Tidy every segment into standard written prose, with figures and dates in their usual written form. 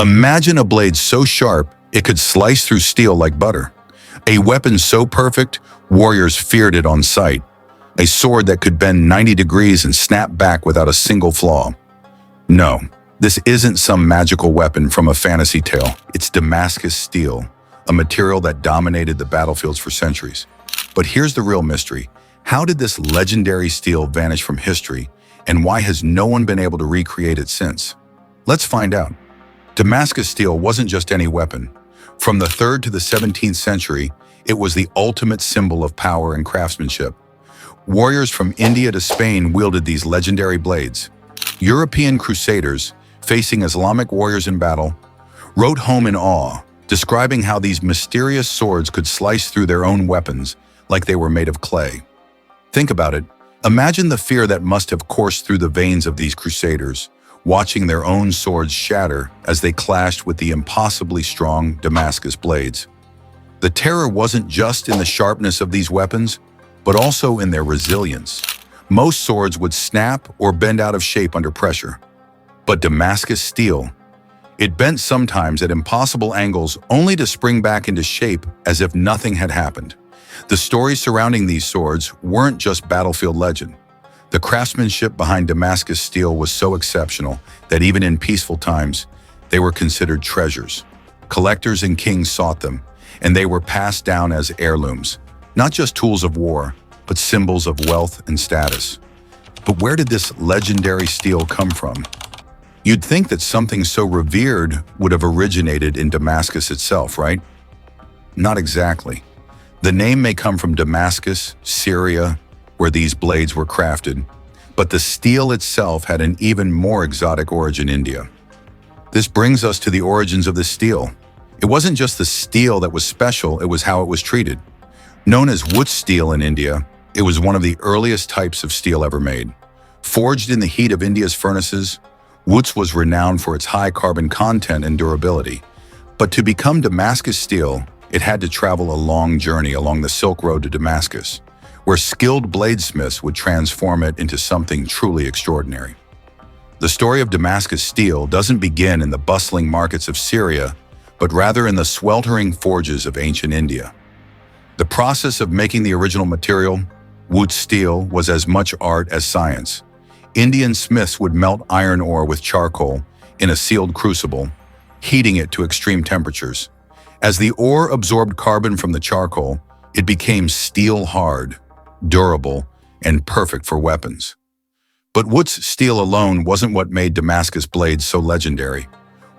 Imagine a blade so sharp it could slice through steel like butter. A weapon so perfect, warriors feared it on sight. A sword that could bend 90 degrees and snap back without a single flaw. No, this isn't some magical weapon from a fantasy tale. It's Damascus steel, a material that dominated the battlefields for centuries. But here's the real mystery. How did this legendary steel vanish from history, and why has no one been able to recreate it since? Let's find out. Damascus steel wasn't just any weapon. From the 3rd to the 17th century, it was the ultimate symbol of power and craftsmanship. Warriors from India to Spain wielded these legendary blades. European crusaders, facing Islamic warriors in battle, wrote home in awe, describing how these mysterious swords could slice through their own weapons like they were made of clay. Think about it. Imagine the fear that must have coursed through the veins of these crusaders, watching their own swords shatter as they clashed with the impossibly strong Damascus blades. The terror wasn't just in the sharpness of these weapons, but also in their resilience. Most swords would snap or bend out of shape under pressure. But Damascus steel, it bent sometimes at impossible angles only to spring back into shape as if nothing had happened. The stories surrounding these swords weren't just battlefield legend. The craftsmanship behind Damascus steel was so exceptional that even in peaceful times, they were considered treasures. Collectors and kings sought them, and they were passed down as heirlooms, not just tools of war, but symbols of wealth and status. But where did this legendary steel come from? You'd think that something so revered would have originated in Damascus itself, right? Not exactly. The name may come from Damascus, Syria, where these blades were crafted, but the steel itself had an even more exotic origin in India. This brings us to the origins of the steel. It wasn't just the steel that was special, it was how it was treated. Known as wood steel in India, it was one of the earliest types of steel ever made. Forged in the heat of India's furnaces, wood was renowned for its high carbon content and durability. But to become Damascus steel, it had to travel a long journey along the Silk Road to Damascus, where skilled bladesmiths would transform it into something truly extraordinary. The story of Damascus steel doesn't begin in the bustling markets of Syria, but rather in the sweltering forges of ancient India. The process of making the original material, wood steel, was as much art as science. Indian smiths would melt iron ore with charcoal in a sealed crucible, heating it to extreme temperatures. As the ore absorbed carbon from the charcoal, it became steel hard, durable, and perfect for weapons. But wood's steel alone wasn't what made Damascus blades so legendary.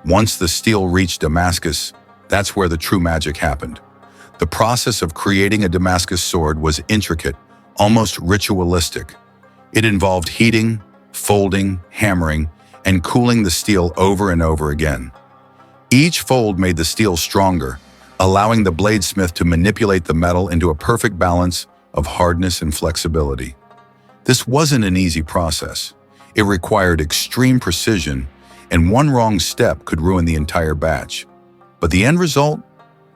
Once the steel reached Damascus, that's where the true magic happened. The process of creating a Damascus sword was intricate, almost ritualistic. It involved heating, folding, hammering, and cooling the steel over and over again. Each fold made the steel stronger, allowing the bladesmith to manipulate the metal into a perfect balance of hardness and flexibility. This wasn't an easy process. It required extreme precision, and one wrong step could ruin the entire batch. But the end result?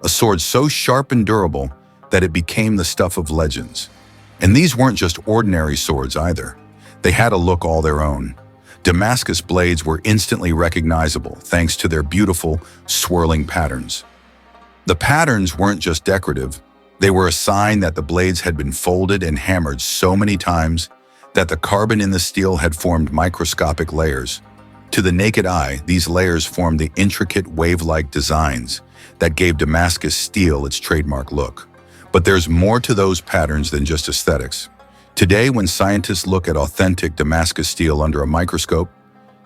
A sword so sharp and durable that it became the stuff of legends. And these weren't just ordinary swords either. They had a look all their own. Damascus blades were instantly recognizable thanks to their beautiful, swirling patterns. The patterns weren't just decorative. They were a sign that the blades had been folded and hammered so many times that the carbon in the steel had formed microscopic layers. To the naked eye, these layers formed the intricate wave-like designs that gave Damascus steel its trademark look. But there's more to those patterns than just aesthetics. Today, when scientists look at authentic Damascus steel under a microscope,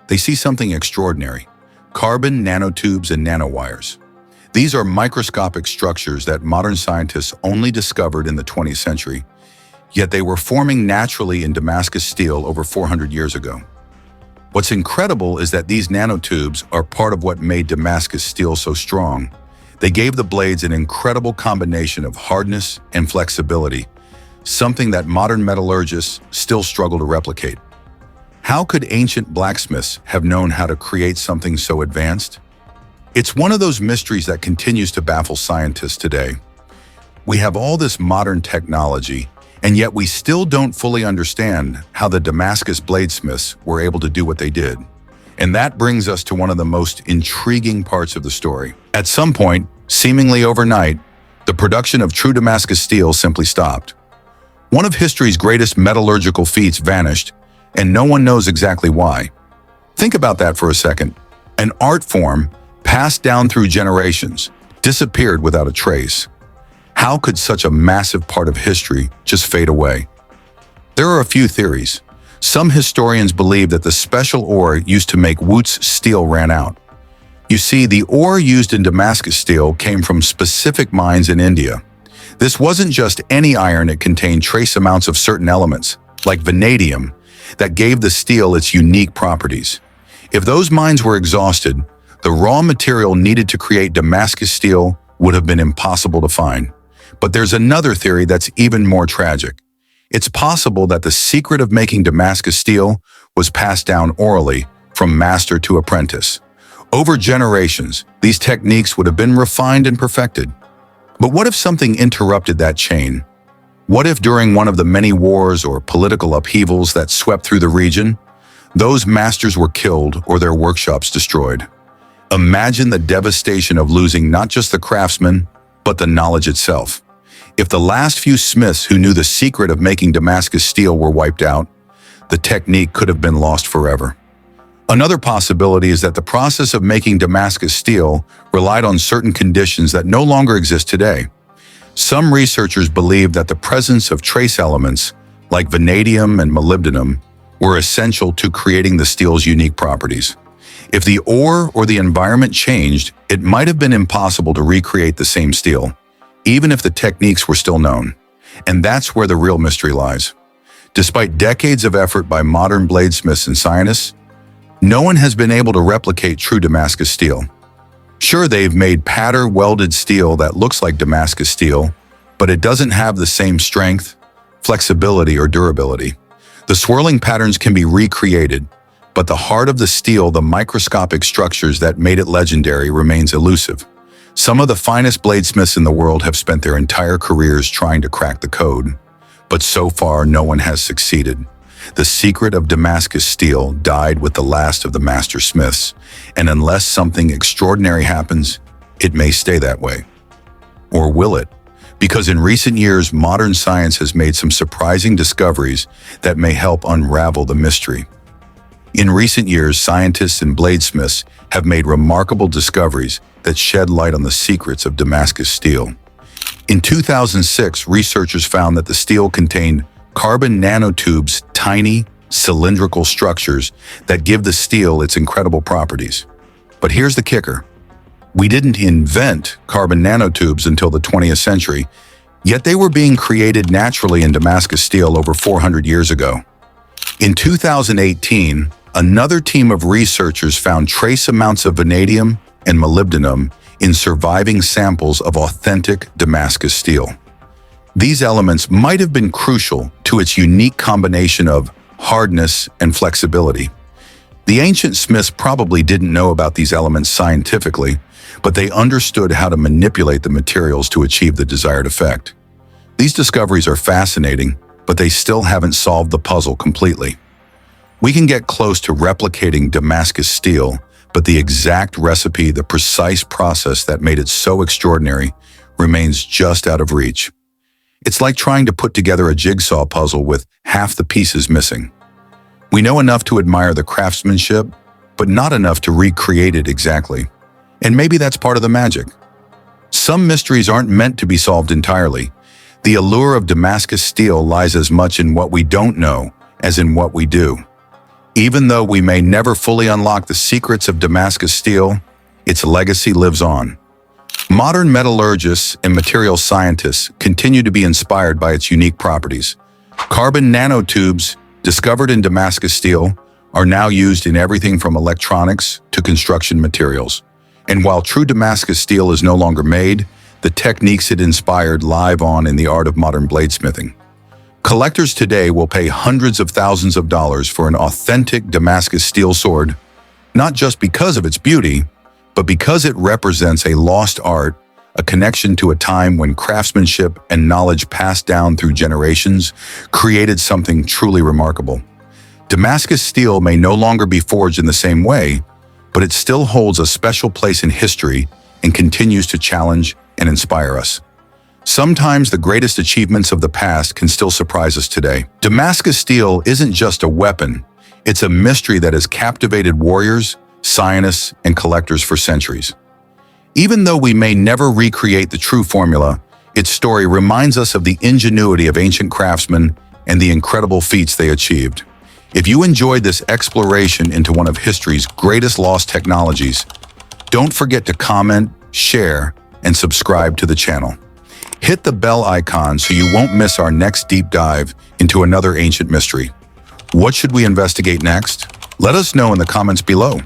they see something extraordinary: carbon nanotubes and nanowires. These are microscopic structures that modern scientists only discovered in the 20th century, yet they were forming naturally in Damascus steel over 400 years ago. What's incredible is that these nanotubes are part of what made Damascus steel so strong. They gave the blades an incredible combination of hardness and flexibility, something that modern metallurgists still struggle to replicate. How could ancient blacksmiths have known how to create something so advanced? It's one of those mysteries that continues to baffle scientists today. We have all this modern technology, and yet we still don't fully understand how the Damascus bladesmiths were able to do what they did. And that brings us to one of the most intriguing parts of the story. At some point, seemingly overnight, the production of true Damascus steel simply stopped. One of history's greatest metallurgical feats vanished, and no one knows exactly why. Think about that for a second. An art form, passed down through generations, disappeared without a trace. How could such a massive part of history just fade away? There are a few theories. Some historians believe that the special ore used to make Wootz steel ran out. You see, the ore used in Damascus steel came from specific mines in India. This wasn't just any iron, it contained trace amounts of certain elements, like vanadium, that gave the steel its unique properties. If those mines were exhausted, the raw material needed to create Damascus steel would have been impossible to find. But there's another theory that's even more tragic. It's possible that the secret of making Damascus steel was passed down orally from master to apprentice. Over generations, these techniques would have been refined and perfected. But what if something interrupted that chain? What if during one of the many wars or political upheavals that swept through the region, those masters were killed or their workshops destroyed? Imagine the devastation of losing not just the craftsmen, but the knowledge itself. If the last few smiths who knew the secret of making Damascus steel were wiped out, the technique could have been lost forever. Another possibility is that the process of making Damascus steel relied on certain conditions that no longer exist today. Some researchers believe that the presence of trace elements, like vanadium and molybdenum, were essential to creating the steel's unique properties. If the ore or the environment changed, it might have been impossible to recreate the same steel, even if the techniques were still known. And that's where the real mystery lies. Despite decades of effort by modern bladesmiths and scientists, no one has been able to replicate true Damascus steel. Sure, they've made powder-welded steel that looks like Damascus steel, but it doesn't have the same strength, flexibility, or durability. The swirling patterns can be recreated, but the heart of the steel, the microscopic structures that made it legendary, remains elusive. Some of the finest bladesmiths in the world have spent their entire careers trying to crack the code, but so far no one has succeeded. The secret of Damascus steel died with the last of the master smiths, and unless something extraordinary happens, it may stay that way. Or will it? Because in recent years, modern science has made some surprising discoveries that may help unravel the mystery. In recent years, scientists and bladesmiths have made remarkable discoveries that shed light on the secrets of Damascus steel. In 2006, researchers found that the steel contained carbon nanotubes, tiny, cylindrical structures that give the steel its incredible properties. But here's the kicker. We didn't invent carbon nanotubes until the 20th century, yet they were being created naturally in Damascus steel over 400 years ago. In 2018, another team of researchers found trace amounts of vanadium and molybdenum in surviving samples of authentic Damascus steel. These elements might have been crucial to its unique combination of hardness and flexibility. The ancient smiths probably didn't know about these elements scientifically, but they understood how to manipulate the materials to achieve the desired effect. These discoveries are fascinating, but they still haven't solved the puzzle completely. We can get close to replicating Damascus steel, but the exact recipe, the precise process that made it so extraordinary, remains just out of reach. It's like trying to put together a jigsaw puzzle with half the pieces missing. We know enough to admire the craftsmanship, but not enough to recreate it exactly. And maybe that's part of the magic. Some mysteries aren't meant to be solved entirely. The allure of Damascus steel lies as much in what we don't know as in what we do. Even though we may never fully unlock the secrets of Damascus steel, its legacy lives on. Modern metallurgists and material scientists continue to be inspired by its unique properties. Carbon nanotubes, discovered in Damascus steel, are now used in everything from electronics to construction materials. And while true Damascus steel is no longer made, the techniques it inspired live on in the art of modern bladesmithing. Collectors today will pay hundreds of thousands of dollars for an authentic Damascus steel sword, not just because of its beauty, but because it represents a lost art, a connection to a time when craftsmanship and knowledge passed down through generations created something truly remarkable. Damascus steel may no longer be forged in the same way, but it still holds a special place in history and continues to challenge and inspire us. Sometimes the greatest achievements of the past can still surprise us today. Damascus steel isn't just a weapon, it's a mystery that has captivated warriors, scientists, and collectors for centuries. Even though we may never recreate the true formula, its story reminds us of the ingenuity of ancient craftsmen and the incredible feats they achieved. If you enjoyed this exploration into one of history's greatest lost technologies, don't forget to comment, share, and subscribe to the channel. Hit the bell icon so you won't miss our next deep dive into another ancient mystery. What should we investigate next? Let us know in the comments below.